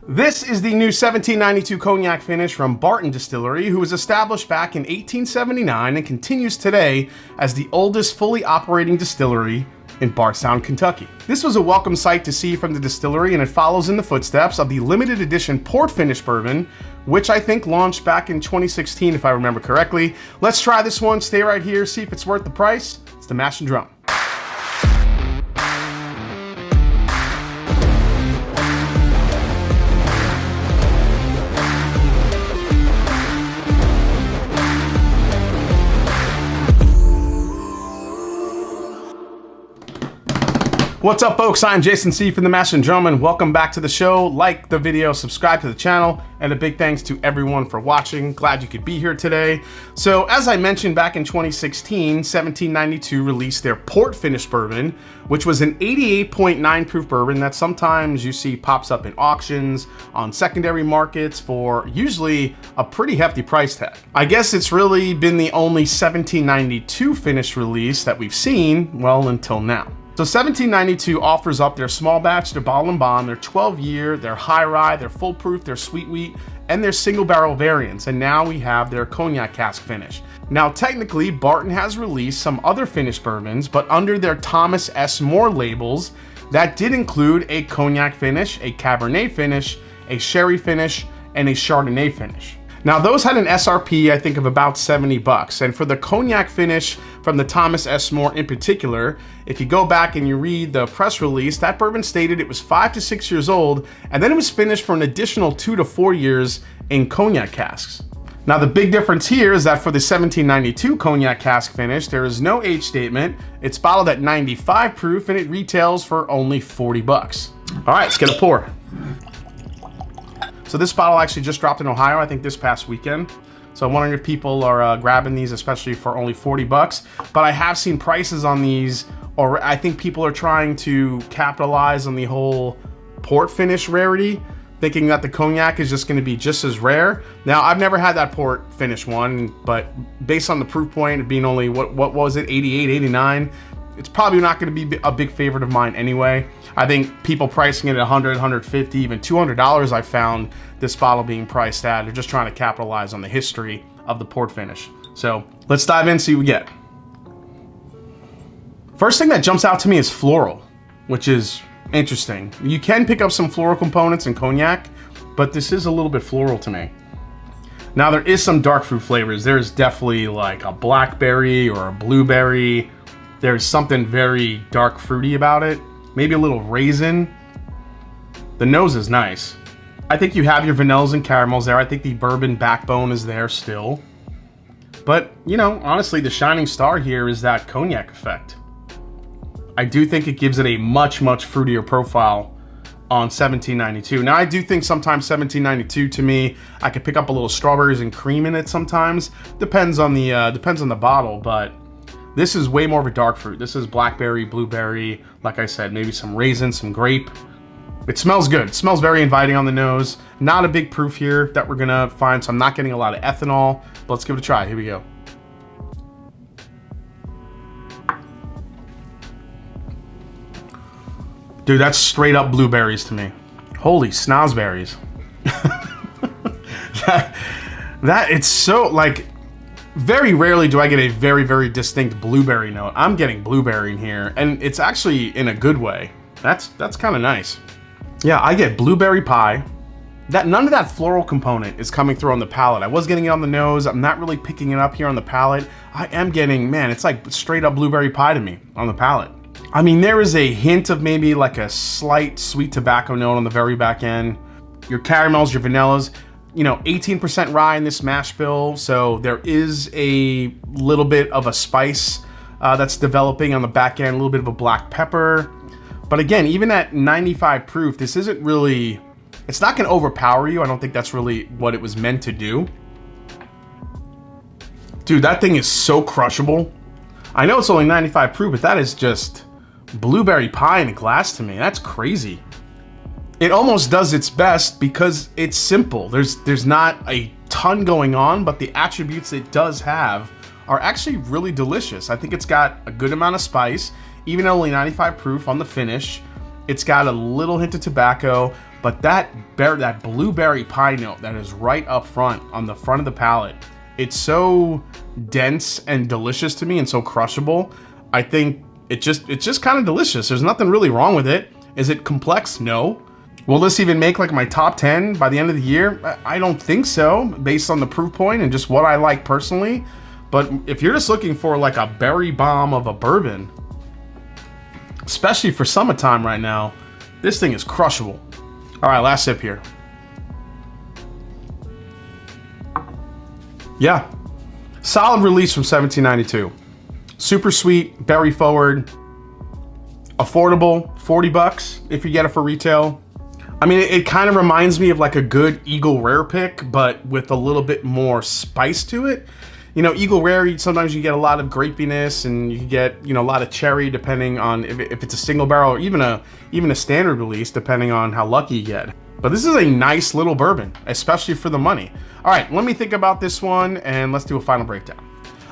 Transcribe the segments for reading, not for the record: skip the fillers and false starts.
This is the new 1792 cognac finish from Barton Distillery, who was established back in 1879 and continues today as the oldest fully operating distillery in Bardstown, Kentucky. This was a welcome sight to see from the distillery, and it follows in the footsteps of the limited edition port finish bourbon, which I think launched back in 2016 if I remember correctly. Let's try this one, stay right here, see if it's worth the price. It's the Mash and Drum. What's up, folks? I'm Jason C from the Mash and Drum, and welcome back to the show. Like the video, subscribe to the channel, and a big thanks to everyone for watching. Glad you could be here today. So, as I mentioned back in 2016, 1792 released their port finish bourbon, which was an 88.9 proof bourbon that sometimes you see pops up in auctions, on secondary markets for usually a pretty hefty price tag. I guess it's really been the only 1792 finish release that we've seen, well, until now. So 1792 offers up their small batch, their bottle and bond, their 12-year, their high rye, their full proof, their sweet wheat, and their single barrel variants. And now we have their Cognac Cask finish. Now technically, Barton has released some other finished bourbons, but under their Thomas S. More labels that did include a Cognac finish, a Cabernet finish, a Sherry finish, and a Chardonnay finish. Now those had an SRP, I think, of about 70 bucks. And for the Cognac finish from the Thomas S. More in particular, if you go back and you read the press release, that bourbon stated it was 5 to 6 years old, and then it was finished for an additional 2 to 4 years in Cognac casks. Now the big difference here is that for the 1792 Cognac Cask finish, there is no age statement. It's bottled at 95 proof and it retails for only 40 bucks. All right, let's get a pour. So this bottle actually just dropped in Ohio, I think this past weekend. So I'm wondering if people are grabbing these, especially for only 40 bucks. But I have seen prices on these, or I think people are trying to capitalize on the whole port finish rarity, thinking that the cognac is just gonna be just as rare. Now, I've never had that port finish one, but based on the proof point of being only, what was it, 88, 89, it's probably not gonna be a big favorite of mine anyway. I think people pricing it at 100, 150, even $200 I found this bottle being priced at. They're just trying to capitalize on the history of the port finish. So let's dive in and see what we get. First thing that jumps out to me is floral, which is interesting. You can pick up some floral components in cognac, but this is a little bit floral to me. Now there is some dark fruit flavors. There's definitely like a blackberry or a blueberry. There's something very dark fruity about it. Maybe a little raisin. The nose is nice. I think you have your vanillas and caramels there. I think the bourbon backbone is there still. But, you know, honestly, the shining star here is that cognac effect. I do think it gives it a much, much fruitier profile on 1792. Now, I do think sometimes 1792, to me, I could pick up a little strawberries and cream in it sometimes. Depends on the bottle, but this is way more of a dark fruit. This is blackberry, blueberry, like I said, maybe some raisin, some grape. It smells good. It smells very inviting on the nose. Not a big proof here that we're gonna find, so I'm not getting a lot of ethanol, but let's give it a try. Here we go. Dude, that's straight up blueberries to me. Holy snozberries. It's so, like, very rarely do I get a very, very distinct blueberry note. I'm getting blueberry in here, and it's actually in a good way. That's kind of nice. Yeah, I get blueberry pie. None of that floral component is coming through on the palate. I was getting it on the nose. I'm not really picking it up here on the palate. I am getting, man, it's like straight up blueberry pie to me on the palate. I mean, there is a hint of maybe like a slight sweet tobacco note on the very back end. Your caramels, your vanillas. You know, 18% rye in this mash bill, so there is a little bit of a spice that's developing on the back end, a little bit of a black pepper. But again, even at 95 proof, this isn't really, it's not gonna overpower you. I don't think that's really what it was meant to do. Dude, that thing is so crushable. I know it's only 95 proof, but that is just blueberry pie in a glass to me. That's crazy. It almost does its best because it's simple. There's not a ton going on, but the attributes it does have are actually really delicious. I think it's got a good amount of spice, even at only 95 proof on the finish. It's got a little hint of tobacco, but that blueberry pie note that is right up front on the front of the palate, it's so dense and delicious to me and so crushable. I think it's just kind of delicious. There's nothing really wrong with it. Is it complex? No. Will this even make like my top 10 by the end of the year? I don't think so, based on the proof point and just what I like personally. But if you're just looking for like a berry bomb of a bourbon, especially for summertime right now, this thing is crushable. All right, last sip here. Yeah, solid release from 1792. Super sweet, berry forward, affordable, 40 bucks if you get it for retail. I mean, it kind of reminds me of like a good Eagle Rare pick, but with a little bit more spice to it. You know, Eagle Rare, sometimes you get a lot of grapiness, and you can get, you know, a lot of cherry depending on if it's a single barrel or even a standard release, depending on how lucky you get. But this is a nice little bourbon, especially for the money. All right, let me think about this one and let's do a final breakdown.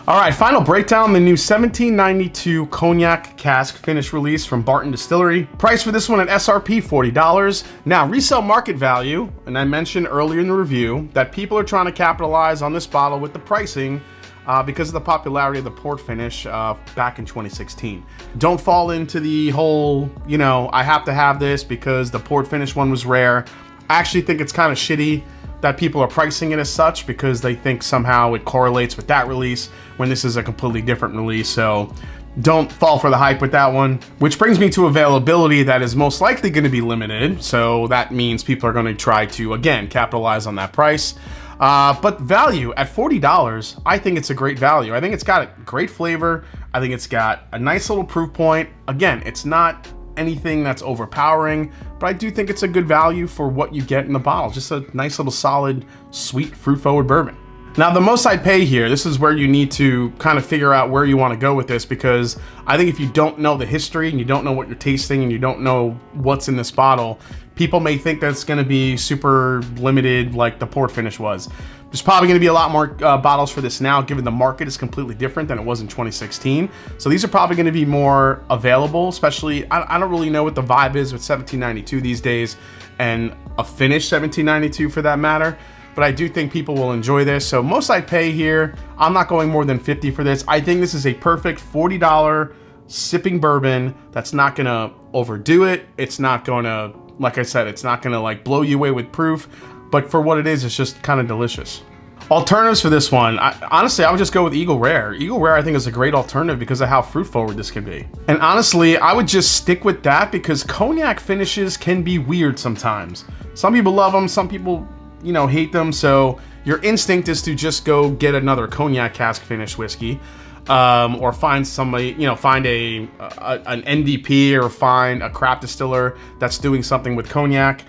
All right, final breakdown, the new 1792 Cognac Cask finish release from Barton Distillery. Price for this one at SRP, $40. Now, resale market value, and I mentioned earlier in the review that people are trying to capitalize on this bottle with the pricing because of the popularity of the port finish back in 2016. Don't fall into the whole, you know, I have to have this because the port finish one was rare. I actually think it's kind of shitty that people are pricing it as such because they think somehow it correlates with that release when this is a completely different release. So don't fall for the hype with that one. Which brings me to availability that is most likely going to be limited. So that means people are going to try to, again, capitalize on that price. But value at $40, I think it's a great value. I think it's got a great flavor. I think it's got a nice little proof point. Again, it's not anything that's overpowering, but I do think it's a good value for what you get in the bottle. Just a nice little solid, sweet, fruit-forward bourbon. Now, the most I'd pay here, this is where you need to kind of figure out where you want to go with this, because I think if you don't know the history and you don't know what you're tasting and you don't know what's in this bottle, people may think that it's going to be super limited like the port finish was. There's probably going to be a lot more bottles for this now, given the market is completely different than it was in 2016. So these are probably going to be more available, especially, I don't really know what the vibe is with 1792 these days, and a finished 1792 for that matter. But I do think people will enjoy this. So most I'd pay here, I'm not going more than $50 for this. I think this is a perfect $40 sipping bourbon that's not going to overdo it. It's not going to, like I said, it's not going to like blow you away with proof. But for what it is, it's just kind of delicious. Alternatives for this one, honestly, I would just go with Eagle Rare. Eagle Rare, I think, is a great alternative because of how fruit forward this can be. And honestly, I would just stick with that because cognac finishes can be weird sometimes. Some people love them, some people, you know, hate them. So your instinct is to just go get another Cognac Cask finish whiskey, or find somebody, you know, find an NDP or find a craft distiller that's doing something with cognac.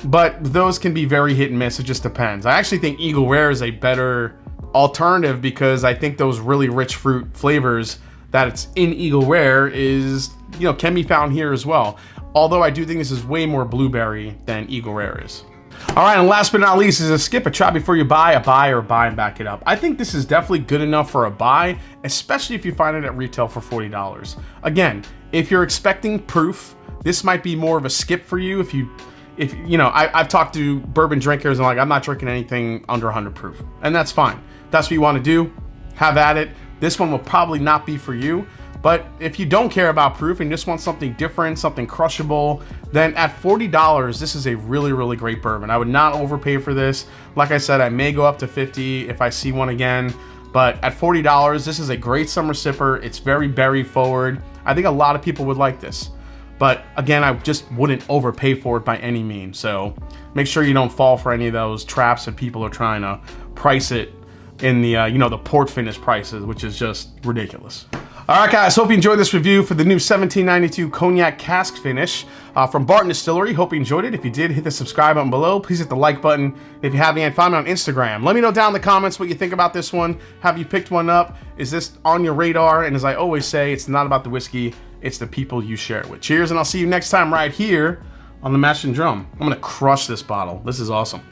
But those can be very hit and miss. It just depends. I actually think Eagle Rare is a better alternative because I think those really rich fruit flavors that it's in Eagle Rare is, you know, can be found here as well. Although I do think this is way more blueberry than Eagle Rare is. All right, and last but not least is a skip, a try before you buy, a buy or a buy and back it up. I think this is definitely good enough for a buy, especially if you find it at retail for $40. Again, if you're expecting proof, this might be more of a skip for you. If you know, I've talked to bourbon drinkers and like, I'm not drinking anything under 100 proof, and that's fine. That's what you want to do, have at it. This one will probably not be for you, but if you don't care about proof and just want something different, something crushable, then at $40, this is a really, really great bourbon. I would not overpay for this. Like I said, I may go up to $50 if I see one again, but at $40, this is a great summer sipper. It's very berry forward. I think a lot of people would like this. But again, I just wouldn't overpay for it by any means. So make sure you don't fall for any of those traps that people are trying to price it in the, you know, the port finish prices, which is just ridiculous. All right, guys, hope you enjoyed this review for the new 1792 Cognac Cask finish from Barton Distillery. Hope you enjoyed it. If you did, hit the subscribe button below. Please hit the like button. If you haven't yet, find me on Instagram. Let me know down in the comments what you think about this one. Have you picked one up? Is this on your radar? And as I always say, it's not about the whiskey. It's the people you share it with. Cheers, and I'll see you next time right here on The Mash and Drum. I'm gonna crush this bottle. This is awesome.